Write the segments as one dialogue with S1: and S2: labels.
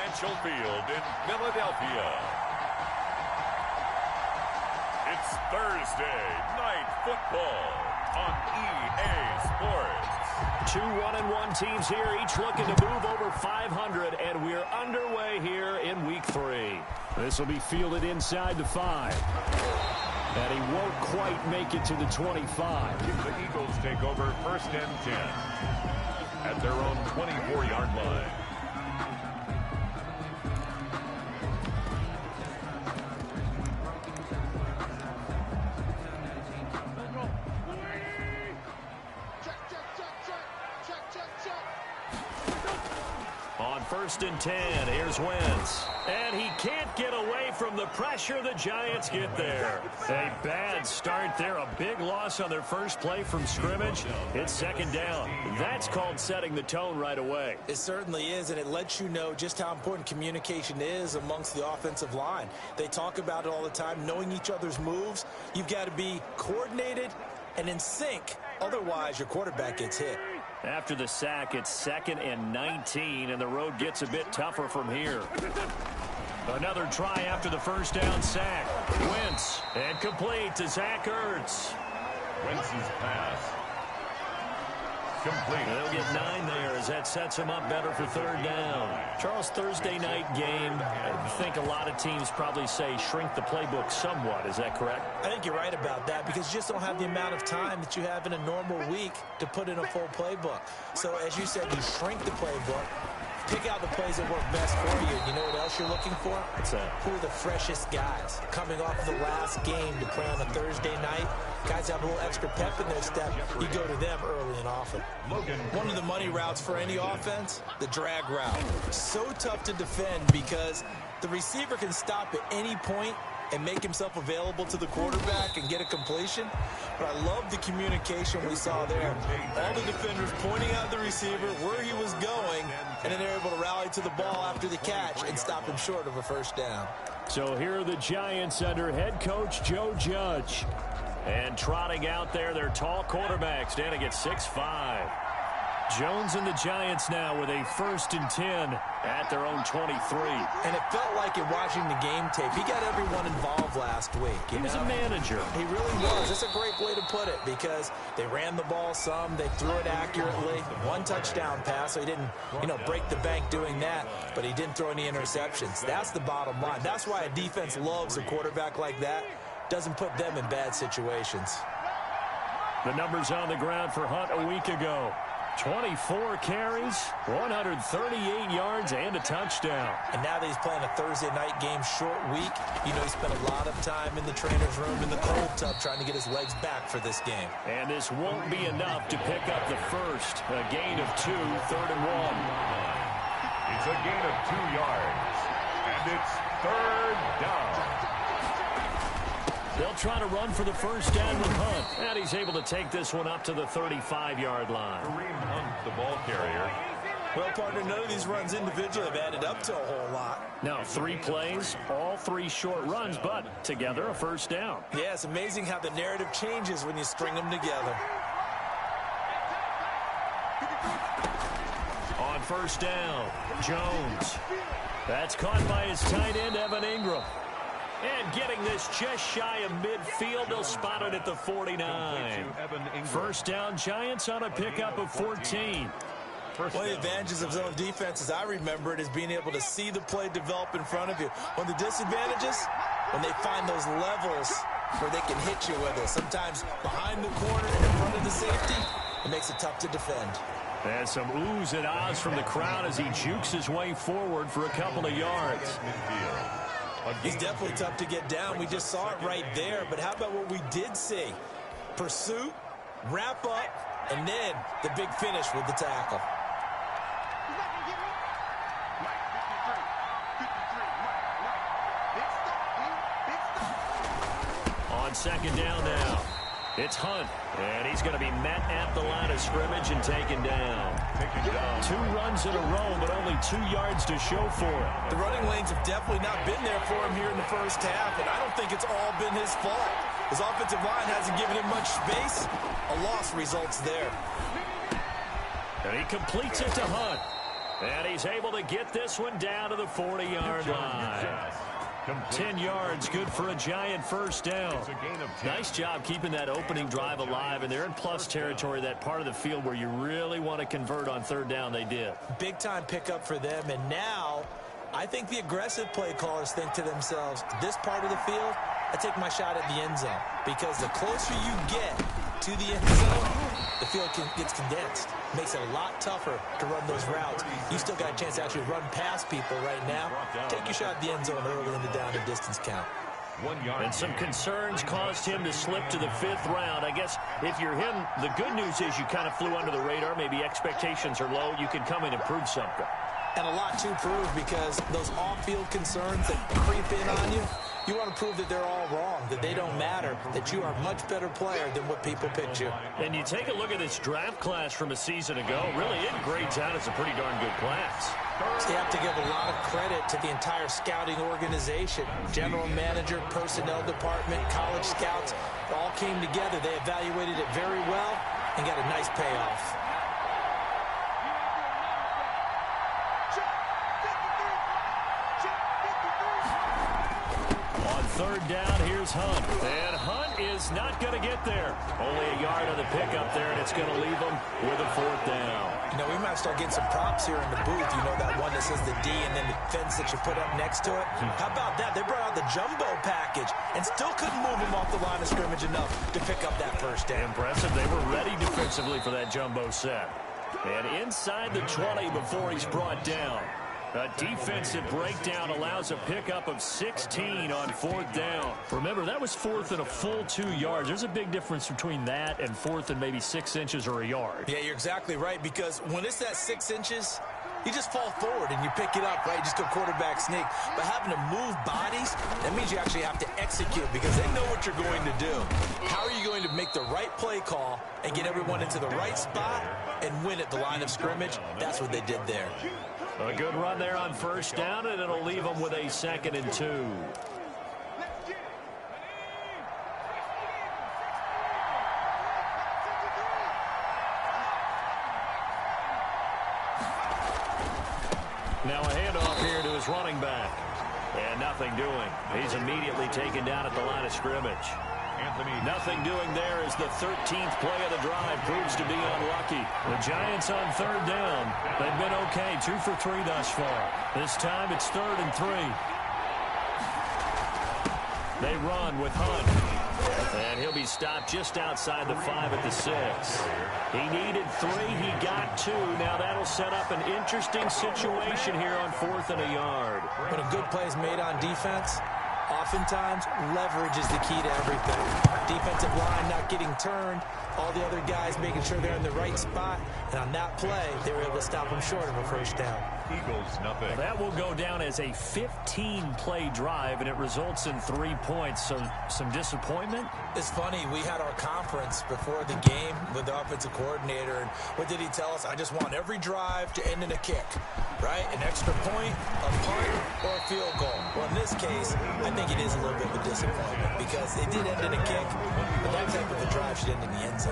S1: Financial Field in Philadelphia. It's Thursday Night Football on EA Sports.
S2: Two 1-1 teams here, each looking to move over 500, and we're underway here in Week 3. This will be fielded inside the 5. And he won't quite make it to the 25.
S1: The Eagles take over 1st and 10 at their own 24-yard line.
S2: On 1st and 10, here's Wentz. And he can't get away from the pressure the Giants get there. A bad start there, a big loss on their first play from scrimmage. It's 2nd down. That's called setting the tone right away.
S3: It certainly is, and it lets you know just how important communication is amongst the offensive line. They talk about it all the time, knowing each other's moves. You've got to be coordinated and in sync. Otherwise, your quarterback gets hit.
S2: After the sack, it's 2nd and 19, and the road gets a bit tougher from here. Another try after the 1st down sack. Wentz, and complete to Zach Ertz.
S1: Wentz's pass. Complete.
S2: They'll get 9 there as that sets him up better for 3rd down. Charles, Thursday night game, I think a lot of teams probably say shrink the playbook somewhat. Is that correct?
S3: I think you're right about that because you just don't have the amount of time that you have in a normal week to put in a full playbook. So as you said, you shrink the playbook. Pick out the plays that work best for you. You know what else you're looking for?
S2: What's that?
S3: Who are the freshest guys? Coming off the last game to play on a Thursday night, guys have a little extra pep in their step. You go to them early and often. One of the money routes for any offense, the drag route. So tough to defend because the receiver can stop at any point and make himself available to the quarterback and get a completion. But I love the communication we saw there. All the defenders pointing out the receiver where he was going, and then they're able to rally to the ball after the catch and stop him short of a 1st down.
S2: So here are the Giants under head coach Joe Judge. And trotting out there, their tall quarterback standing at 6'5". Jones and the Giants now with a 1st and 10 at their own 23.
S3: And it felt like in watching the game tape, he got everyone involved last week.
S2: He was a manager.
S3: He really was. That's a great way to put it because they ran the ball some, they threw it accurately. 1 touchdown pass, so he didn't, break the bank doing that, but he didn't throw any interceptions. That's the bottom line. That's why a defense loves a quarterback like that. Doesn't put them in bad situations.
S2: The numbers on the ground for Hunt a week ago. 24 carries, 138 yards, and a touchdown.
S3: And now that he's playing a Thursday night game, short week, he spent a lot of time in the trainer's room in the cold tub trying to get his legs back for this game.
S2: And this won't be enough to pick up the first. A gain of 2, 3rd and 1.
S1: It's a gain of 2 yards, and it's 3rd down.
S2: They'll try to run for the 1st down with Hunt. And he's able to take this one up to the 35-yard line.
S1: Kareem Hunt, the ball carrier.
S3: Well, partner, none of these runs individually have added up to a whole lot.
S2: Now, 3 plays, all 3 short runs, but together a 1st down.
S3: Yeah, it's amazing how the narrative changes when you string them together.
S2: On 1st down, Jones. That's caught by his tight end, Evan Ingram. And getting this just shy of midfield, they'll spot it at the 49. 1st down, Giants on a pickup of 14.
S3: One of the advantages of zone defense, as I remember it, is being able to see the play develop in front of you. One of the disadvantages, when they find those levels where they can hit you with it. Sometimes behind the corner, in front of the safety, it makes it tough to defend.
S2: And some oohs and ahs from the crowd as he jukes his way forward for a couple of yards.
S3: He's definitely tough to get down. We just saw it right there. But how about what we did see? Pursuit, wrap up, and then the big finish with the tackle.
S2: On 2nd down now, it's Hunt. And he's going to be met at the line of scrimmage and taken down. 2 runs in a row, but only 2 yards to show for it.
S3: The running lanes have definitely not been there for him here in the 1st half, and I don't think it's all been his fault. His offensive line hasn't given him much space. A loss results there.
S2: And he completes it to Hunt. And he's able to get this one down to the 40-yard line. 10 yards, good for a Giant first down. Nice job keeping that opening drive alive, and they're in plus territory, that part of the field where you really want to convert on third down. They did.
S3: Big-time pickup for them, and now I think the aggressive play callers think to themselves, this part of the field, I take my shot at the end zone, because the closer you get to the end zone, the field gets condensed. Makes it a lot tougher to run those routes. You still got a chance to actually run past people right now. Take your shot at the end zone early in the down and distance count.
S2: And some concerns caused him to slip to the 5th round. I guess if you're him, the good news is you kind of flew under the radar. Maybe expectations are low. You can come in and prove something.
S3: And a lot to prove, because those off-field concerns that creep in on you, you want to prove that they're all wrong, that they don't matter, that you are a much better player than what people picture.
S2: And you take a look at this draft class from a season ago, really it grades out as a pretty darn good class.
S3: So you have to give a lot of credit to the entire scouting organization. General manager, personnel department, college scouts, all came together. They evaluated it very well and got a nice payoff.
S2: Third down, here's Hunt. And Hunt is not going to get there. Only a yard on the pickup there, and it's going to leave him with a 4th down.
S3: You know, we might start getting some props here in the booth. You know, that one that says the D and then the fence that you put up next to it. How about that? They brought out the jumbo package and still couldn't move him off the line of scrimmage enough to pick up that first down.
S2: Impressive. They were ready defensively for that jumbo set. And inside the 20 before he's brought down. A defensive breakdown allows a pickup of 16 on 4th down. Remember, that was 4th and a full 2 yards. There's a big difference between that and 4th and maybe 6 inches or a yard.
S3: Yeah, you're exactly right, because when it's that 6 inches, you just fall forward and you pick it up, right? You just go quarterback sneak. But having to move bodies, that means you actually have to execute, because they know what you're going to do. How are you going to make the right play call and get everyone into the right spot and win at the line of scrimmage? That's what they did there.
S2: A good run there on first down, and it'll leave them with a 2nd and 2. Now a handoff here to his running back. And nothing doing. He's immediately taken down at the line of scrimmage. Nothing doing there as the 13th play of the drive proves to be unlucky. The Giants on 3rd down. They've been okay, 2 for 3 thus far. This time it's 3rd and 3. They run with Hunt. And he'll be stopped just outside the 5 at the 6. He needed 3. He got 2. Now that'll set up an interesting situation here on 4th and a yard.
S3: When a good play is made on defense, oftentimes leverage is the key to everything. Defensive line not getting turned, all the other guys making sure they're in the right spot, and on that play, they were able to stop them short of a first down.
S1: Eagles, nothing.
S2: Well, that will go down as a 15-play drive, and it results in 3 points. So some disappointment?
S3: It's funny, we had our conference before the game with the offensive coordinator, and what did he tell us? I just want every drive to end in a kick, right? An extra point, a punt, or a field goal. Well, in this case, I think it is a little bit of a disappointment, because it did end in a kick, but that type of a drive should end in the end zone.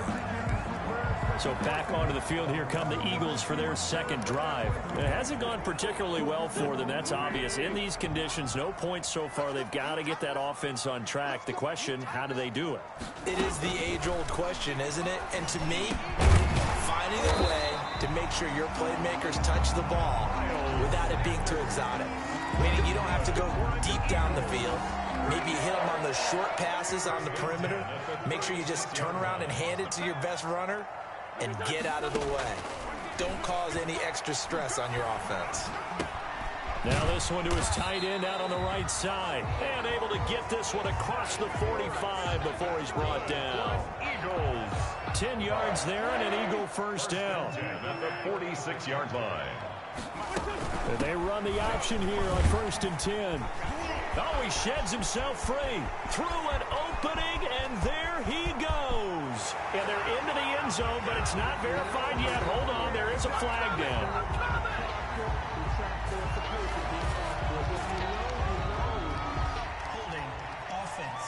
S2: So back onto the field, here come the Eagles for their 2nd drive. It hasn't gone particularly well for them, that's obvious. In these conditions, no points so far. They've got to get that offense on track. The question, how do they do it?
S3: It is the age-old question, isn't it? And to me, finding a way to make sure your playmakers touch the ball without it being too exotic. Meaning you don't have to go deep down the field. Maybe you hit them on those short passes on the perimeter. Make sure you just turn around and hand it to your best runner and get out of the way. Don't cause any extra stress on your offense.
S2: Now this one to his tight end out on the right side. And able to get this one across the 45 before he's brought down.
S1: Eagles.
S2: 10 yards there and an Eagle first down.
S1: At the 46-yard line.
S2: And they run the option here on 1st and 10. Oh, he sheds himself free. Through an opening, and there he goes. And they're into the end zone, but it's not verified yet. Hold on, there is a flag down.
S3: Holding offense.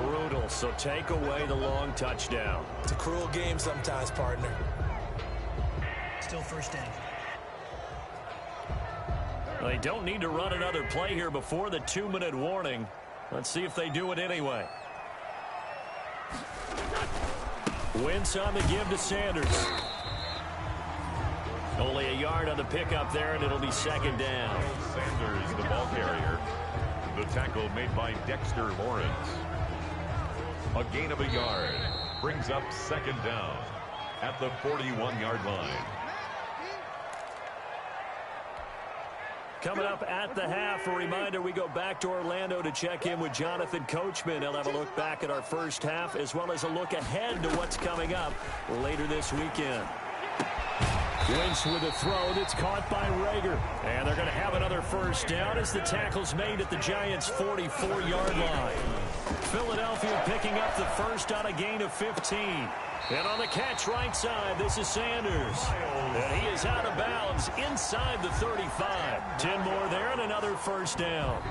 S2: Brutal, so take away the long touchdown.
S3: It's a cruel game sometimes, partner.
S4: Still first down.
S2: They don't need to run another play here before the 2-minute warning. Let's see if they do it anyway. Wentz on the give to Sanders. Only a yard on the pickup there, and it'll be second down.
S1: Sanders, the ball carrier. The tackle made by Dexter Lawrence. A gain of a yard. Brings up second down at the 41-yard line.
S2: Coming up at the half, a reminder, we go back to Orlando to check in with Jonathan Coachman. He'll have a look back at our first half as well as a look ahead to what's coming up later this weekend. Wentz with a throw that's caught by Rager. And they're going to have another first down as the tackle's made at the Giants' 44-yard line. Philadelphia picking up the first on a gain of 15. And on the catch right side, this is Sanders. And he is out of bounds inside the 35. 10 more there and another first down.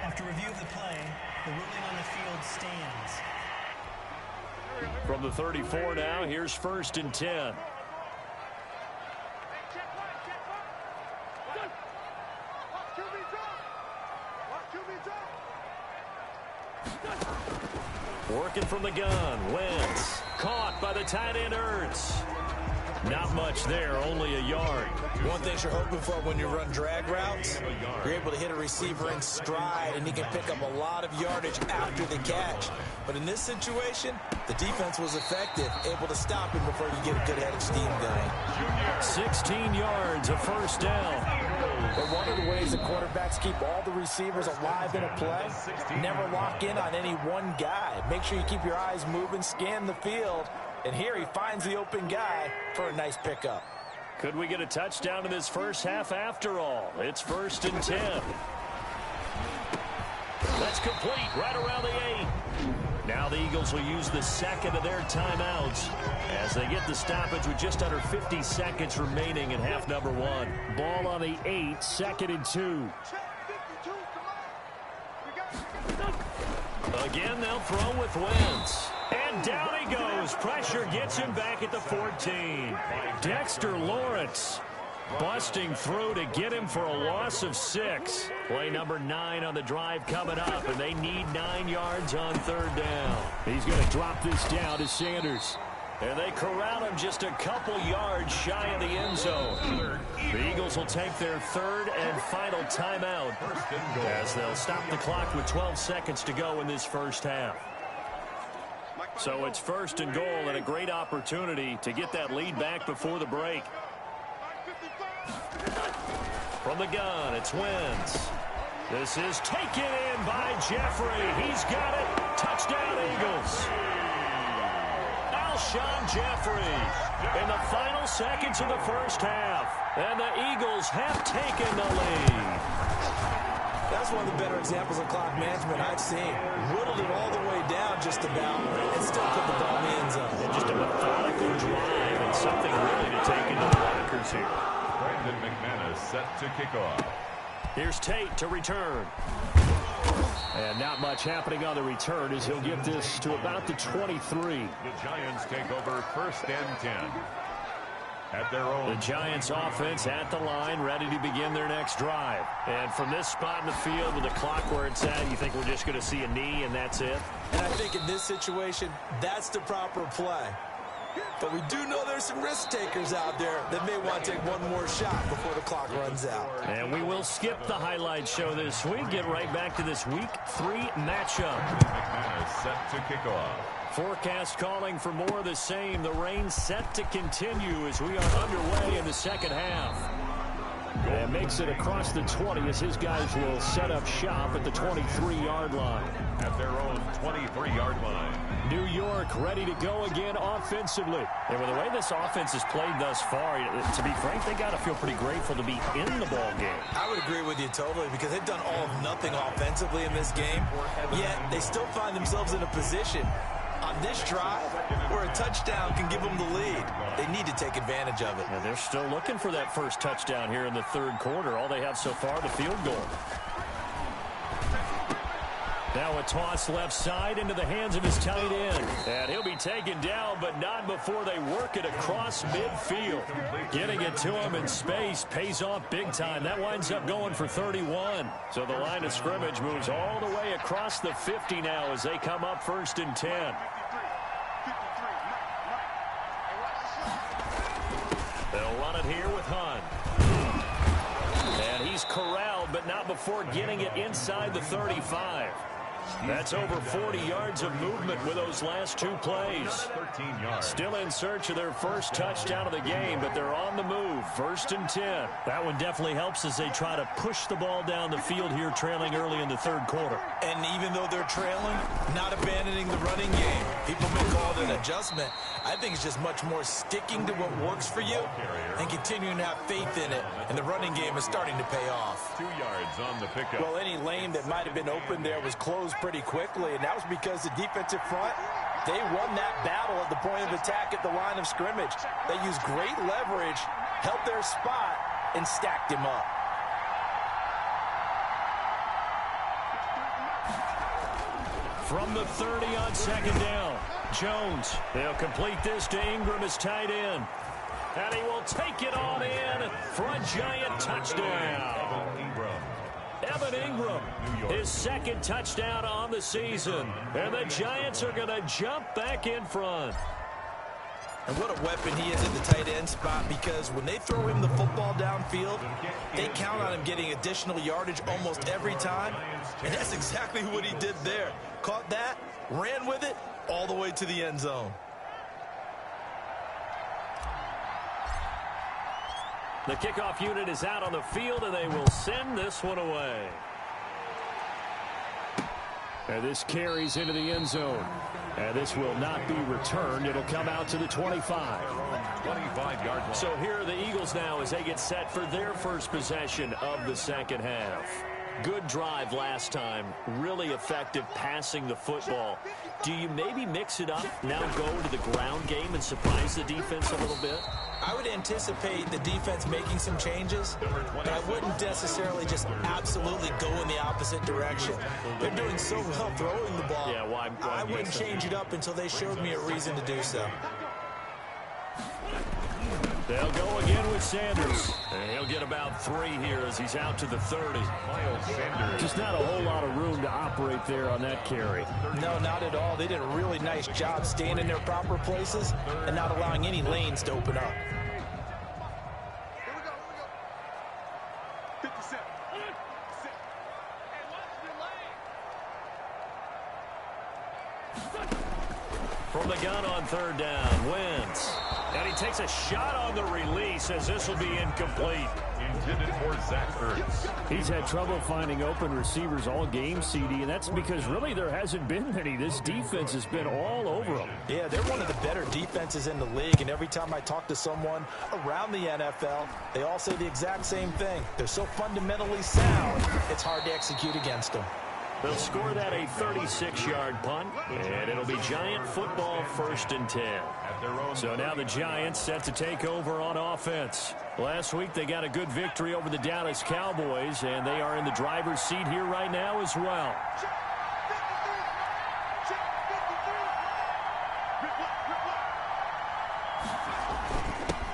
S4: After review of the play, the ruling on the field stands.
S2: From the 34 now, here's first and 10. Working from the gun, Wentz. Caught by the tight end, Ertz. Not much there, only a yard.
S3: One thing you're hoping for when you run drag routes, you're able to hit a receiver in stride, and he can pick up a lot of yardage after the catch. But in this situation, the defense was effective, able to stop him before you get a good head of steam going.
S2: 16 yards, a first down.
S3: But one of the ways that quarterbacks keep all the receivers alive in a play, never lock in on any one guy. Make sure you keep your eyes moving, scan the field, and here he finds the open guy for a nice pickup.
S2: Could we get a touchdown in this first half after all? It's first and 10. That's complete right around the 8. Now the Eagles will use the second of their timeouts as they get the stoppage with just under 50 seconds remaining in half number 1. Ball on the 8, second and 2. Again, they'll throw with Wentz. And down he goes. Pressure gets him back at the 14. Dexter Lawrence busting through to get him for a loss of 6. Play number 9 on the drive coming up, and they need 9 yards on third down. He's going to drop this down to Sanders. And they corral him just a couple yards shy of the end zone. The Eagles will take their third and final timeout as they'll stop the clock with 12 seconds to go in this first half. So it's first and goal and a great opportunity to get that lead back before the break. From the gun, it's Wentz. This is taken in by Jeffrey. He's got it. Touchdown, Eagles. Alshon Jeffrey in the final seconds of the first half. And the Eagles have taken the lead.
S3: That's one of the better examples of clock management I've seen. Whittled it all the way down just about and still put the ball in the end zone.
S2: And just a methodical drive and something really to take into the lockers here.
S1: Brandon McManus set to kick off.
S2: Here's Tate to return. And not much happening on the return as he'll get this to about the 23.
S1: The Giants take over first and 10. At their own.
S2: The Giants offense at the line, ready to begin their next drive. And from this spot in the field with the clock where it's at, you think we're just going to see a knee and that's it?
S3: And I think in this situation, that's the proper play. But we do know there's some risk takers out there that may want to take one more shot before the clock runs out.
S2: And we will skip the highlight show this week. Get right back to this week 3 matchup.
S1: McManus set to kick off.
S2: Forecast calling for more of the same. The rain set to continue as we are underway in the second half. And makes it across the 20 as his guys will set up shop at the 23-yard line.
S1: At their own 23-yard line.
S2: New York ready to go again offensively. And with the way this offense has played thus far, to be frank, they got to feel pretty grateful to be in the ball game.
S3: I would agree with you totally because they've done all of nothing offensively in this game, yet they still find themselves in a position on this drive where a touchdown can give them the lead. They need to take advantage of it.
S2: And they're still looking for that first touchdown here in the third quarter. All they have so far, the field goal. Now a toss left side into the hands of his tight end. And he'll be taken down, but not before they work it across midfield. Getting it to him in space pays off big time. That winds up going for 31. So the line of scrimmage moves all the way across the 50 now as they come up 1st and 10. They'll run it here with Hunt. And he's corralled, but not before getting it inside the 35. That's over 40 yards of movement with those last 2 plays.
S1: 13 yards.
S2: Still in search of their first touchdown of the game, but they're on the move. 1st and 10. That one definitely helps as they try to push the ball down the field here, trailing early in the 3rd quarter.
S3: And even though they're trailing, not abandoning the running game. People may call it an adjustment. I think it's just much more sticking to what works for you and continuing to have faith in it. And the running game is starting to pay off.
S1: 2 yards on the pickup.
S3: Well, any lane that might have been open there was closed pretty quickly, and that was because the defensive front, they won that battle at the point of attack at the line of scrimmage. They used great leverage, held their spot, and stacked him up.
S2: From the 30 on 2nd down, Jones. They'll complete this to Ingram as tight end. And he will take it on in for a giant touchdown. Evan Ingram, his 2nd touchdown on the season. And the Giants are going to jump back in front.
S3: And what a weapon he is at the tight end spot, because when they throw him the football downfield, they count on him getting additional yardage almost every time. And that's exactly what he did there. Caught that, ran with it, all the way to the end zone.
S2: The kickoff unit is out on the field, and they will send this one away. And this carries into the end zone. And this will not be returned. It'll come out to the 25.
S1: 25-yard line.
S2: So here are the Eagles now as they get set for their first possession of the 2nd half. Good drive last time. Really effective passing the football. Do you maybe mix it up, now go to the ground game and surprise the defense a little bit?
S3: I would anticipate the defense making some changes, but I wouldn't necessarily just absolutely go in the opposite direction. They're doing so well throwing the ball.
S2: Yeah, why
S3: I wouldn't change it up until they showed me a reason to do so.
S2: They'll go again with Sanders. And he'll get about 3 here as he's out to the 30.
S1: Miles Sanders.
S2: Just not a whole lot of room to operate there on that carry.
S3: No, not at all. They did a really nice job staying in their proper places and not allowing any lanes to open up.
S2: From the gun on 3rd down, Wentz. And he takes a shot on the release as this will be incomplete.
S1: Intended for Zach Ertz.
S2: He's had trouble finding open receivers all game, CD, and that's because really there hasn't been many. This defense has been all over them.
S3: Yeah, they're one of the better defenses in the league, and every time I talk to someone around the NFL, they all say the exact same thing. They're so fundamentally sound, it's hard to execute against them.
S2: They'll score that a 36-yard punt, and it'll be Giant football 1st and 10. So now the Giants set to take over on offense. Last week they got a good victory over the Dallas Cowboys, and they are in the driver's seat here right now as well.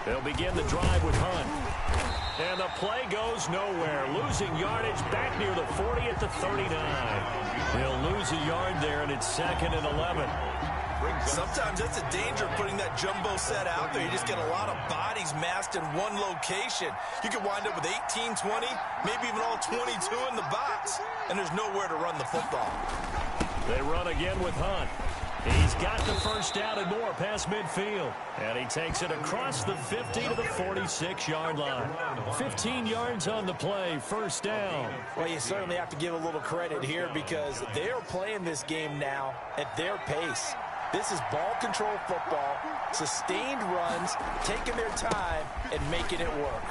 S2: They'll begin the drive with Hunt. And the play goes nowhere. Losing yardage back near the 40 at the 39. He'll lose a yard there, and it's 2nd and 11.
S3: Sometimes that's a danger putting that jumbo set out there. You just get a lot of bodies massed in one location. You could wind up with 18, 20, maybe even all 22 in the box, and there's nowhere to run the football.
S2: They run again with Hunt. He's got the first down and more past midfield. And he takes it across the 50 to the 46-yard line. 15 yards on the play, 1st down.
S3: Well, you certainly have to give a little credit here because they're playing this game now at their pace. This is ball control football, sustained runs, taking their time and making it work.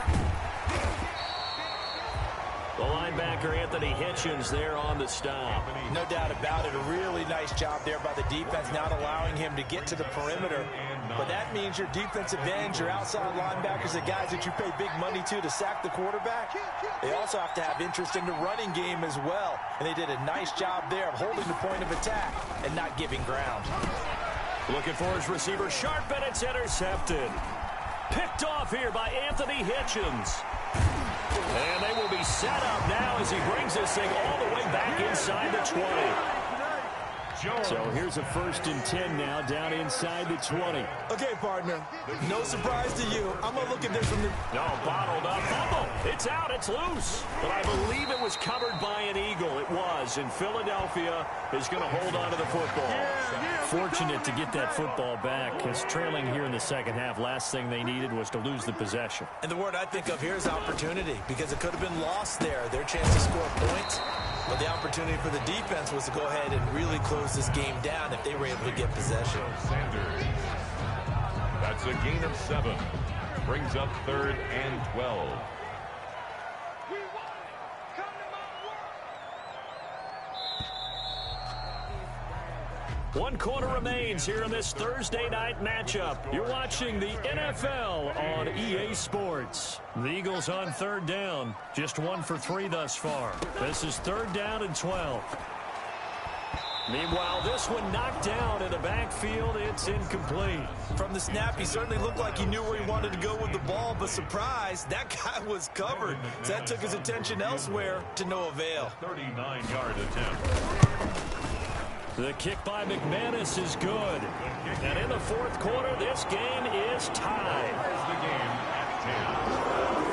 S2: The line linebacker Anthony Hitchens there on the stop.
S3: No doubt about it. A really nice job there by the defense, not allowing him to get to the perimeter. But that means your defensive ends, your outside linebackers, the guys that you pay big money to sack the quarterback, they also have to have interest in the running game as well. And they did a nice job there of holding the point of attack and not giving ground.
S2: Looking for his receiver, sharp, and it's intercepted. Picked off here by Anthony Hitchens. And they will be set up now as he brings this thing all the way back inside the 20. So here's a 1st and 10 now down inside the 20.
S3: Okay, partner, no surprise to you. I'm going to look at this from the...
S2: No, bottled up. Fumble. It's out. It's loose. But I believe it was covered by an Eagle. It was. And Philadelphia is going to hold on to the football. Fortunate to get that football back, because trailing here in the second half, last thing they needed was to lose the possession.
S3: And the word I think of here is opportunity, because it could have been lost there. Their chance to score points. But the opportunity for the defense was to go ahead and really close this game down if they were able to get possession.
S1: Sanders. That's a gain of 7. Brings up 3rd and 12.
S2: One quarter remains here in this Thursday night matchup. You're watching the NFL on EA Sports. The Eagles on 3rd down. Just 1 for 3 thus far. This is 3rd down and 12. Meanwhile, this one knocked down in the backfield. It's incomplete.
S3: From the snap, he certainly looked like he knew where he wanted to go with the ball, but surprise, that guy was covered. So that took his attention elsewhere to no avail.
S1: 39-yard attempt.
S2: The kick by McManus is good. And in the 4th quarter, this game is tied.
S1: The game at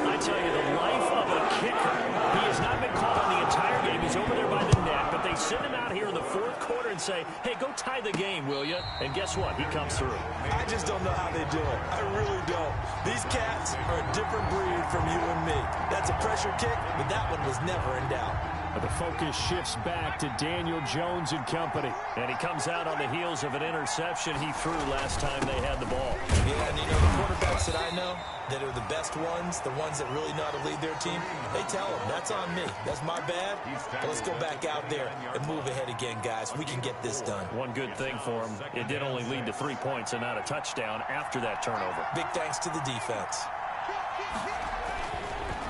S1: 10.
S2: I tell you, the life of a kicker. He has not been called on the entire game. He's over there by the net, but they send him out here in the 4th quarter and say, hey, go tie the game, will you? And guess what? He comes through.
S3: I just don't know how they do it. I really don't. These cats are a different breed from you and me. That's a pressure kick, but that one was never in doubt.
S2: But the focus shifts back to Daniel Jones and company. And he comes out on the heels of an interception he threw last time they had the ball.
S3: Yeah, and you know, the quarterbacks that I know that are the best ones, the ones that really know how to lead their team, they tell them, that's on me. That's my bad. But let's go back out there and move ahead again, guys. We can get this done.
S2: One good thing for him, it did only lead to 3 points and not a touchdown after that turnover.
S3: Big thanks to the defense.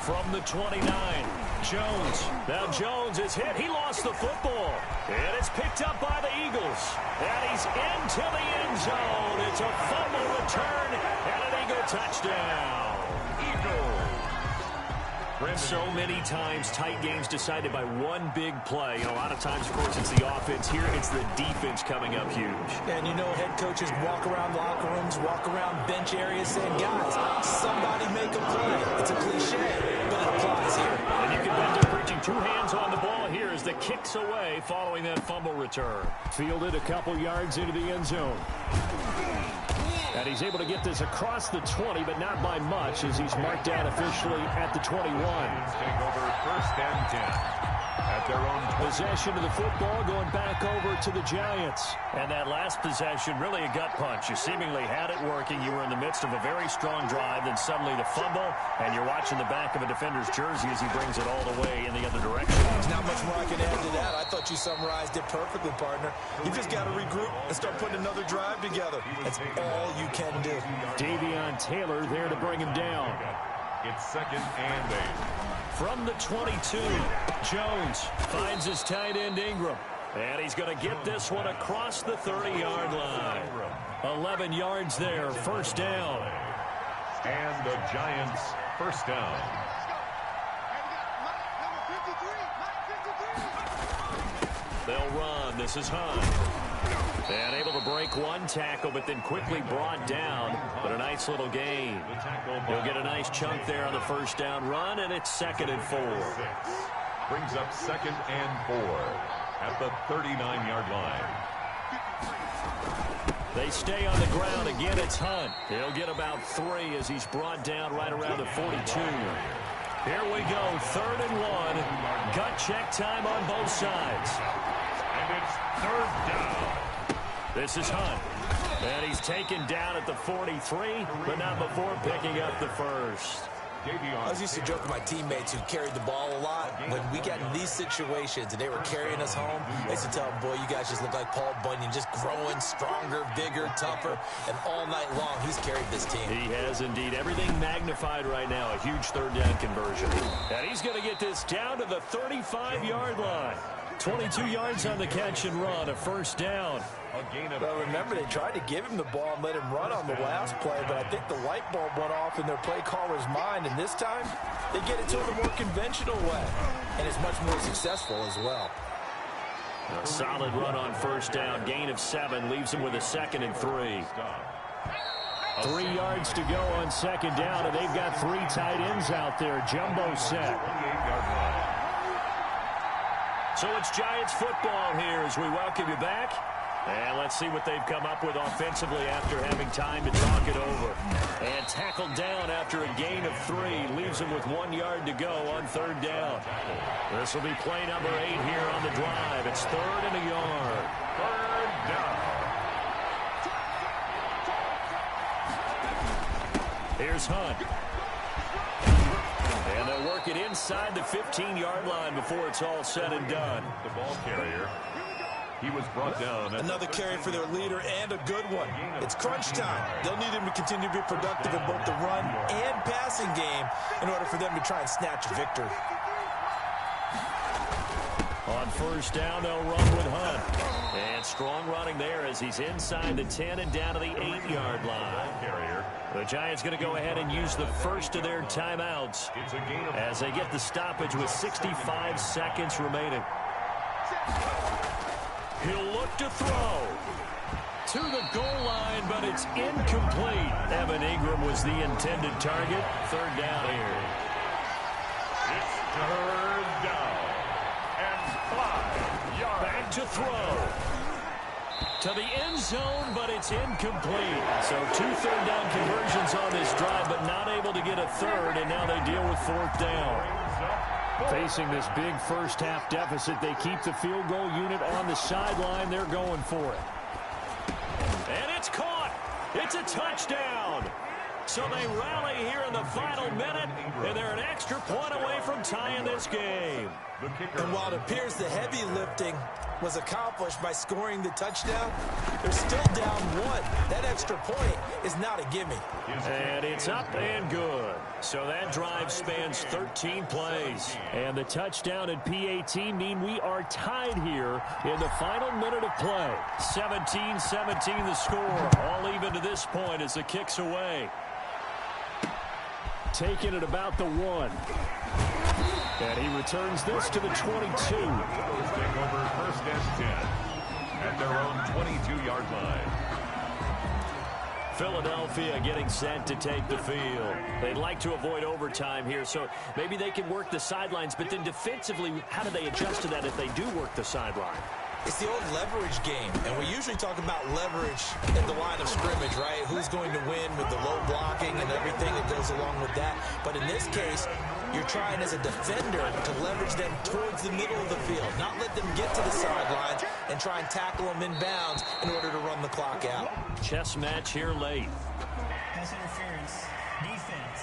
S2: From the 29, Jones. Now Jones is hit. He lost the football. And it's picked up by the Eagles. And he's into the end zone. It's a fumble return and an Eagle touchdown. Eagles. So many times tight games decided by one big play. A lot of times, of course, it's the offense. Here, it's the defense coming up huge.
S3: And you know, head coaches walk around locker rooms, walk around bench areas saying, guys, somebody make a play. It's a cliche, but it applies here.
S2: And you can bet they're preaching 2 hands on the ball here as the kick's away following that fumble return. Fielded a couple yards into the end zone. And he's able to get this across the 20, but not by much, as he's marked down officially at the 21.
S1: Take over 1st and 10. At their own
S2: possession of the football going back over to the Giants. And that last possession, really a gut punch. You seemingly had it working. You were in the midst of a very strong drive, then suddenly the fumble, and you're watching the back of a defender's jersey as he brings it all the way in the other direction.
S3: There's not much more I can add to that. I thought you summarized it perfectly, partner. You just got to regroup and start putting another drive together. That's all you can do.
S2: Davion Taylor there to bring him down.
S1: It's 2nd and 8.
S2: From the 22, Jones finds his tight end Ingram. And he's going to get this one across the 30-yard line. 11 yards there, 1st down.
S1: And the Giants 1st down.
S2: They'll run. This is Hunt. And able to break one tackle, but then quickly brought down. But a nice little gain. He'll get a nice chunk there on the 1st down run, and it's 2nd and 4.
S1: Brings up 2nd and 4 at the 39-yard line.
S2: They stay on the ground. Again, it's Hunt. He'll get about 3 as he's brought down right around the 42. Here we go, 3rd and 1. Gut check time on both sides.
S1: And it's 3rd down.
S2: This is Hunt. And he's taken down at the 43, but not before picking up the 1st.
S3: I was used to joke with my teammates who carried the ball a lot. When we got in these situations and they were carrying us home, I used to tell them, boy, you guys just look like Paul Bunyan, just growing stronger, bigger, tougher, and all night long he's carried this team.
S2: He has indeed. Everything magnified right now. A huge third down conversion. And he's going to get this down to the 35-yard line. 22 yards on the catch and run, a first down.
S3: Well, remember, they tried to give him the ball and let him run on the last play, but I think the light bulb went off in their play caller's mind, and this time they get it to him a more conventional way, and it's much more successful as well.
S2: A solid run on first down. Gain of 7 leaves him with a 2nd and 3. 3 yards to go on second down, and they've got 3 tight ends out there. Jumbo set. So it's Giants football here as we welcome you back. And let's see what they've come up with offensively after having time to talk it over. And tackled down after a gain of 3. Leaves him with 1 yard to go on third down. This will be play number 8 here on the drive. It's 3rd and a yard. Third down. Here's Hunt. And they'll work it inside the 15-yard line before it's all said and done.
S1: The ball carrier. He was brought down.
S3: Another carry for their leader, and a good one. It's crunch time. They'll need him to continue to be productive in both the run and passing game in order for them to try and snatch a victory.
S2: On first down, they'll run with Hunt. And strong running there as he's inside the 10 and down to the 8-yard line. The Giants going to go ahead and use the first of their timeouts as they get the stoppage with 65 seconds remaining. He'll look to throw to the goal line, but it's incomplete. Evan Ingram was the intended target. Third down here.
S1: It's third down and 5 yards.
S2: Back to throw to the end zone, but it's incomplete. So 2 third down conversions on this drive, but not able to get a third, and now they deal with 4th down. Facing this big first-half deficit, they keep the field goal unit on the sideline. They're going for it. And it's caught. It's a touchdown. So they rally here in the final minute, and they're an extra point away from tying this game.
S3: And while it appears the heavy lifting was accomplished by scoring the touchdown, they're still down 1. That extra point is not a gimme.
S2: And it's up and good. So that drive spans 13 plays. And the touchdown and PAT mean we are tied here in the final minute of play. 17-17 the score. All even to this point as the kick's away. Taking it about the 1. And he returns this to the 22.
S1: Take over first and 10 at their own 22-yard line.
S2: Philadelphia getting set to take the field. They'd like to avoid overtime here, so maybe they can work the sidelines, but then defensively, how do they adjust to that if they do work the sideline?
S3: It's the old leverage game, and we usually talk about leverage at the line of scrimmage, right? Who's going to win with the low blocking and everything that goes along with that. But in this case, you're trying as a defender to leverage them towards the middle of the field, not let them get to the sidelines and try and tackle them in bounds in order to run the clock out.
S2: Chess match here late.
S4: Pass interference. Defense.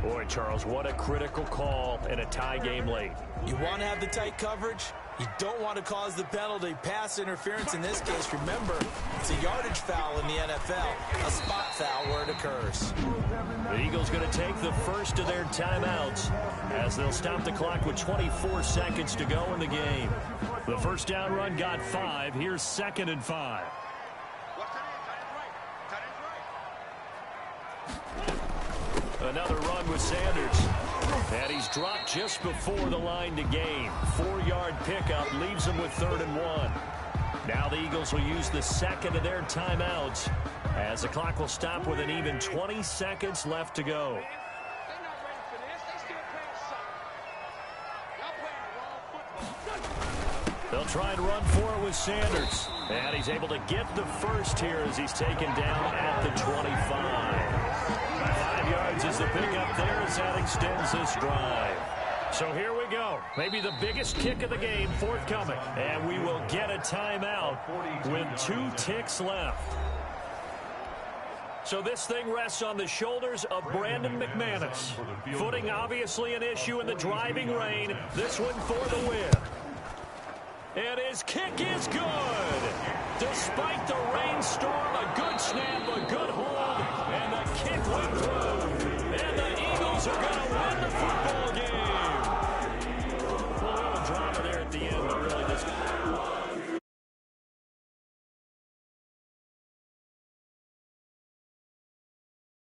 S2: Boy, Charles, what a critical call in a tie game late.
S3: You want to have the tight coverage. You don't want to cause the penalty. Pass interference in this case, remember, it's a yardage foul in the NFL, a spot foul where it occurs.
S2: The Eagles going to take the first of their timeouts as they'll stop the clock with 24 seconds to go in the game. The first down run got 5. Here's 2nd and 5. Another run with Sanders. And he's dropped just before the line to gain. 4-yard pickup leaves him with 3rd and 1. Now the Eagles will use the second of their timeouts as the clock will stop with an even 20 seconds left to go. They'll try and run for it with Sanders. And he's able to get the first here as he's taken down at the 25. 5 yards is the pickup there as that extends this drive. So here we go. Maybe the biggest kick of the game forthcoming. And we will get a timeout with 2 ticks left. So this thing rests on the shoulders of Brandon McManus. Footing obviously an issue in the driving rain. This one for the win. And his kick is good. Despite the rainstorm, a good snap, a good hold, and the kick went through.